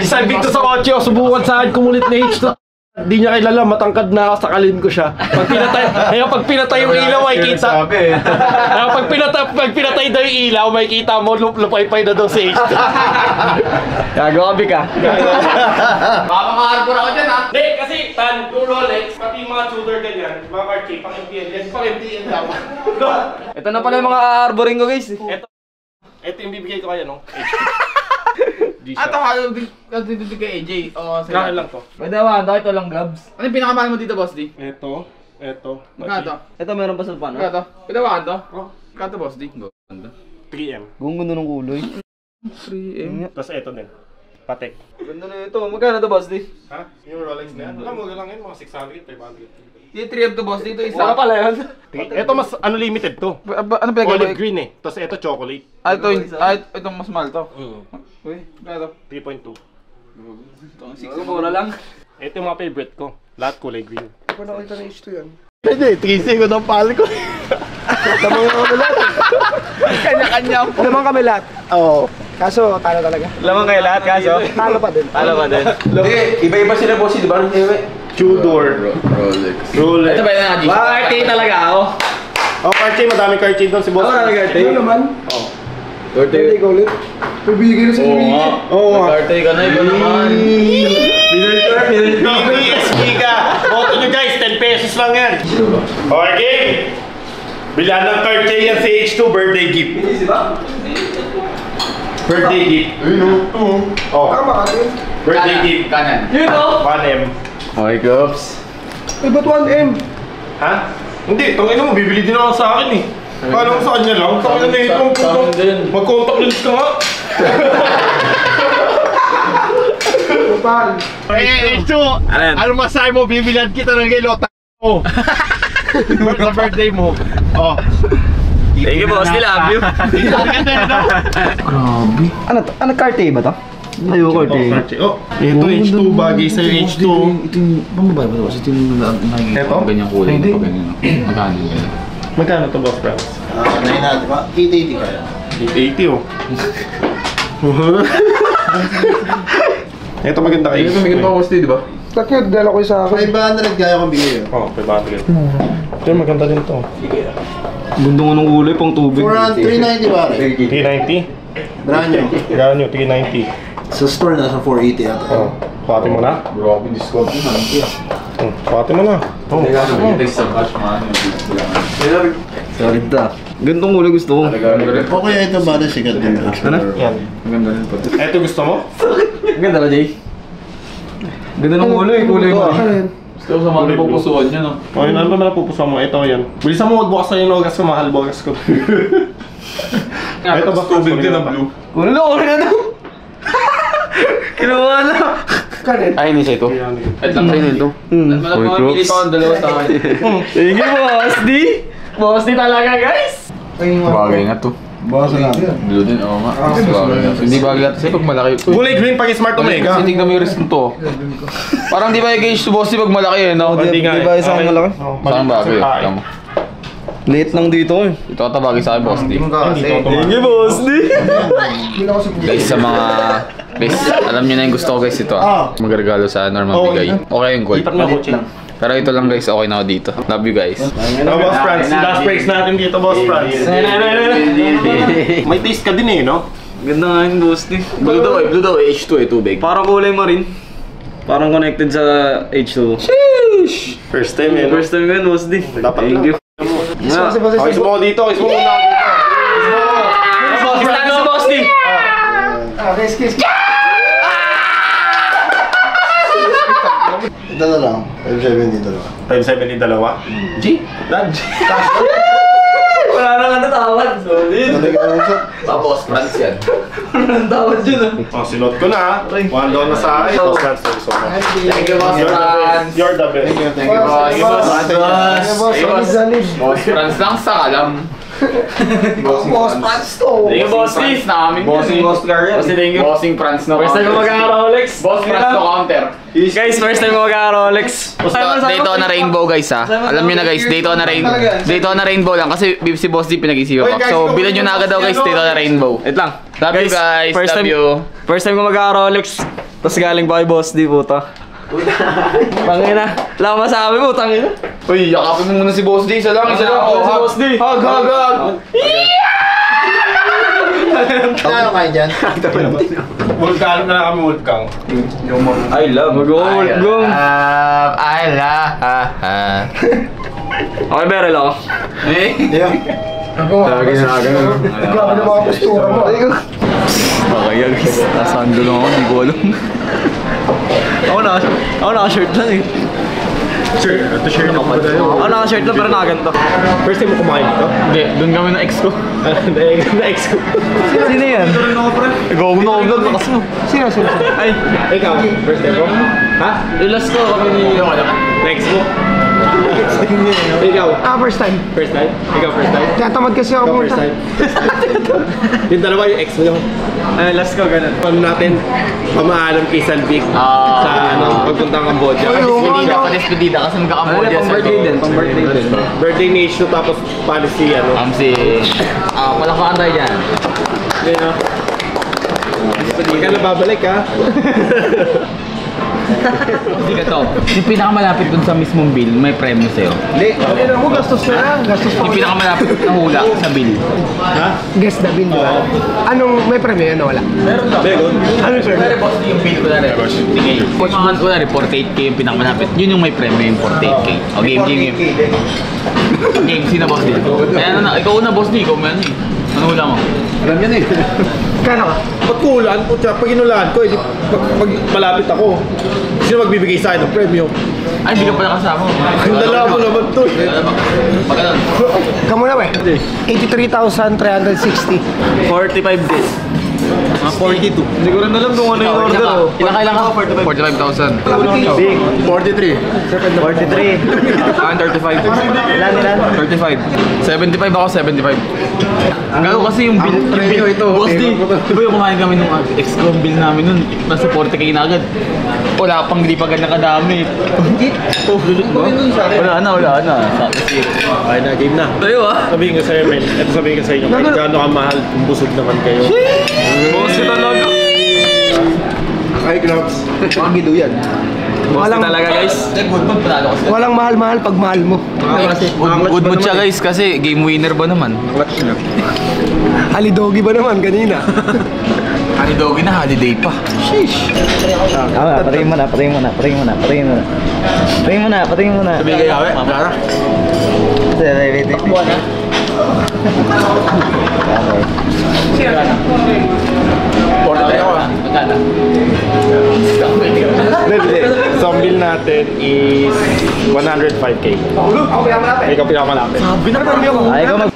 Sabi dito sa kotse, subukan sa akin kumulit na H2. Hindi niya kilala, matangkad na ako, sakalin ko siya. Pag pinatay yung ilaw, ay kita. Pag pinatay daw yung ilaw, may kita mo, lupay-pay na daw si H2. Gagabi ka. Makakaharbor ako dyan ha. Hindi, kasi tan, yung Rolex, pati yung mga Tudor ganyan, mga Archie, pang-MTN yan, pang-MTN lang. Ito na pala yung mga arboring ko guys. Ito yung bibigay ko kaya, no? Ito ka dito kay AJ. Oo, Kaya lang to. Pwede ba? Ito lang gloves. Ano yung pinakamahal mo dito, Boss D? Ito. Magkano to? Ito meron pa sa pano. Magkano to? Pwede ba to? Oh. Magkano to, Boss D? Ganda. 3M. Ganda ng kulay. 3M. Tapos ito din. Patek. Ganda na ito. Magkano to, boss di? Ha? Yung Rolex na yan? Alam mo, lang yun, mga 600, 500. Yung 3M to, Boss D. Ito isa. Wala pala yun. Ito mas limited to. Ano Olive green eh. Tapos ito chocolate. Ito mas mahal to. Uy, magkano to? 3.2. Mura lang. Ito yung mga favorite ko. Lahat kulay green. Ako nakita na H2 yan. Pwede, 3 ko ng pal ko. Lamang kami lahat. Kanya-kanya. Lamang kami lahat. Oo. Kaso, talo talaga. Lamang kayo lahat kaso. Talo pa din. Talo pa din. Hindi, iba-iba sila, Boss D, di ba? Tudor. Rolex. Ito ba yun nga, G? Party talaga ako. Oh, Cartier, madami Cartier doon si boss. Ano naman? Pwede ikaw ulit. Pabigay na sa inyo. Oo nga. Party ka na, ikaw naman. BBSP ka! Boto nyo guys, 10 pesos lang yan. Okay, game! Bilan ng Cartier yan si H2 birthday gift. Birthday gift. Ayun o. Oh, Tama ka din. birthday gift. Kanan. Yun o. 1M. Okay, Gops. Eh, ba't 1M? Ha? Hindi, tangina mo, bibili din ako sa akin eh. Kala ko sa kanya lang, sa kanya na ito. Mag-contact lens ka nga. Total. Eh, H2, ano masahe mo, bibilihan kita ng gilota mo. Sa birthday mo. Oh. Thank you, boss. Love you. Ano to? Ano Cartier ba to? Ayoko, Oh, ito H2, bagay sa'yo H2. Ito yung, pambabae ba ito? Kasi ito yung nakikita Eto? ko ganyang kulay. Hindi. Ito ganyan. Magkano yung ganyan? Magkano to, boss Franz? Nahin natin ba? 880 kaya. 880 oh. Ito maganda kayo. Ito may ganito Boss D, di ba? Takyo, dala ko yung sa akin. 500 kaya kong bigay yun. Oh, 500. Ito maganda din to. Gundo nga ng kulay, pang tubig. 390 ba rin? 390? Brand new. Gano'n nyo, 390. Sa store nasa 480 ata. Oh, pati mo na? Grabe, discount yun. Pati mo na. Oh, Hindi sa cash man. Sorry ta. Gantong kulay gusto ko. O kaya ito ba na sikat din? Ano? yan. Maganda rin po. Ito gusto mo? Ganda ba, Jay? Ganda ng kulay, kulay mo. Gusto ko sa mga napupusuan niya, no? O, yun, ano ba na napupusuan mo? Ito, yan. Bilisan mo, magbukas na yung ogas ko, mahal bogas ko. Ito ba? Tubig din na blue. Kulay na. Kinuha na. Kanin. Ay, hindi siya ito. At lang Ay, ito. Mamili pa akong dalawa sa akin. Thank you, boss D. Boss D talaga, guys. Bagay nga to. Bawas na lang. Blue din, oo nga. Mas bagay nga to. Hindi bagay nga to. Kasi pag malaki. Kulay green pag smart omega. Kasi tignan mo yung wrist nito. Parang di ba yung gauge to Boss D pag malaki yun, no? Hindi nga. Di ba isang malaki? Saan bagay? Ay. Tama. Late lang dito eh. Ito ata bagay sa akin, Boss D. Hindi to. Thank you, boss D. Guys, sa mga... Guys, alam nyo na yung gusto ko guys ito Magregalo sa Norman Bigay. Okay yung gold. Lipat na kotse. Pero ito lang guys, okay na ako dito. Love you guys. Boss Franz, last praise natin dito, Boss Franz. May taste ka din eh, no? Ganda nga yung boss D. Blue daw eh. H2 eh, tubig. Parang kulay marine. Parang connected sa H2. Sheesh! First time eh, no? First time ko yun, boss D. Dapat Thank you. Nga. Kiss mo dito, kiss mo muna ako dito. Boss D. Boss D. Kiss. Ito na lang. 570 dalawa. 570 dalawa? G? Dad, G. Wala na nga natawad. Solid. Talaga sa... Tapos, France yan. Walang tawad dyan ah. Oh, sinot ko na $1 na sa akin. Boss Franz, thank you so much. Thank you, Boss France. You're the best. Thank you, boss. Thank you, Boss. Boss, salid. Boss France lang sa kalam. Boss, Pats to. Thank you, boss D. France namin yun eh. Boss Garrett. Boss D, thank you. Bossing France no First time ko mag-Rolex. Boss France no counter. Guys, first time ko mag-Rolex. Daytona Rainbow guys ha. Alam nyo na guys, Daytona Rainbow lang kasi si Boss D pinag-isipan pa. So bilan nyo na agad daw guys, Daytona Rainbow. Wait lang. Love you guys, first love time, you. First time ko mag-Rolex. Tapos galing pa kay Boss D, puta. Tangina. Wala akong masabi mo, tangina. Uy, yakapin mo muna si Boss D. Isa lang, isa lang. Si Boss D. Hug, hug, hug. Ano kayo dyan? Vulkan na lang kami, Vulkan. I love. Mag-ulgong. I love. Okay, Beryl ako. Eh? Yeah. Grabe na mga postura mo. Okay, guys. Nasaan doon ako, hindi ko alam. Ako naka-shirt lang eh. Sure, ito share na ako. Ako naka-shirt lang pero nakaganto. First time mo kumain dito? Hindi, doon kami na ex ko. Na-ex ko. Sino yan? Ikaw mo na vlog, lakas mo. Sino? Ay, Ikaw, first time mo? Ha? Ilas ko kami ni yung ano. Na-ex mo? Ikaw? First time. First time? Ikaw first time? Tatamad kasi ako Ikaw pumunta. first time? Yung dalawa yung ex mo yun. last ko, ganun. Paano natin pamaalam kay Salvic sa pagpuntang Cambodia? Despedida kasi magka-Cambodia sa Pang-birthday din, pang-birthday din. Birthday ni Ishu tapos policy ano? Si... palakpakan tayo dyan. Hindi ka na babalik ha? Hindi ka to. Yung pinakamalapit dun sa mismong bill, may premyo sa'yo. Hindi na mo, gastos na lang. Gastos pa. Yung pinakamalapit na hula sa bill. Ha? Guess the bill, di ba? Anong may premium? Ano, wala? Begon? Anong premium? Boss, yung bill ko na rin. 50K. Yung mga ko na rin, 48K yung pinakamalapit. Yun yung may premyo, yung 48K. O, game. Game, sino boss din? Kaya na, ikaw una boss din, ikaw man eh. Ano hula mo? Alam yan eh. Kano ka? Ba't ko hulaan? Pag inulaan ko, edi pag malapit ako, sino magbibigay sa akin ng premium? Ay, hindi ka pala kasama. Ang dala mo naman to eh. Pag ganun. Kamu na, we. 83,360. 45 days. Mga 42. Hindi ko rin alam kung ano yung order. Ilan kailangan ka? 45,000. Big. 43. 43. 35. Ilan? 35. 75 ako, 75. Gano'n kasi yung bill, boss di, di ba yung kumain kami nung ex-com bill namin nun, nasa 40K na agad. Wala pang hindi pa ganyan kadami. Wala na. Kasi, Okay na, game na. tayo ah. Sabihin ko sa'yo, men. Ito sabihin ko sa inyo, kahit gaano kamahal kung busog naman kayo. Boss talaga. Ay, gloves. Mga giduyan. Boss talaga guys. Good panalo kasi. Walang mahal-mahal pag mahal mo. Good mood siya guys kasi game winner ba naman? Halidogi ba naman kanina? Holiday na, holiday pa. Patayin mo na. Sabihin kayo, awe, Clara. Takbuhan na. So, ang bill natin is 105K. Ikaw pinakamalapit. Ay, ikaw mag...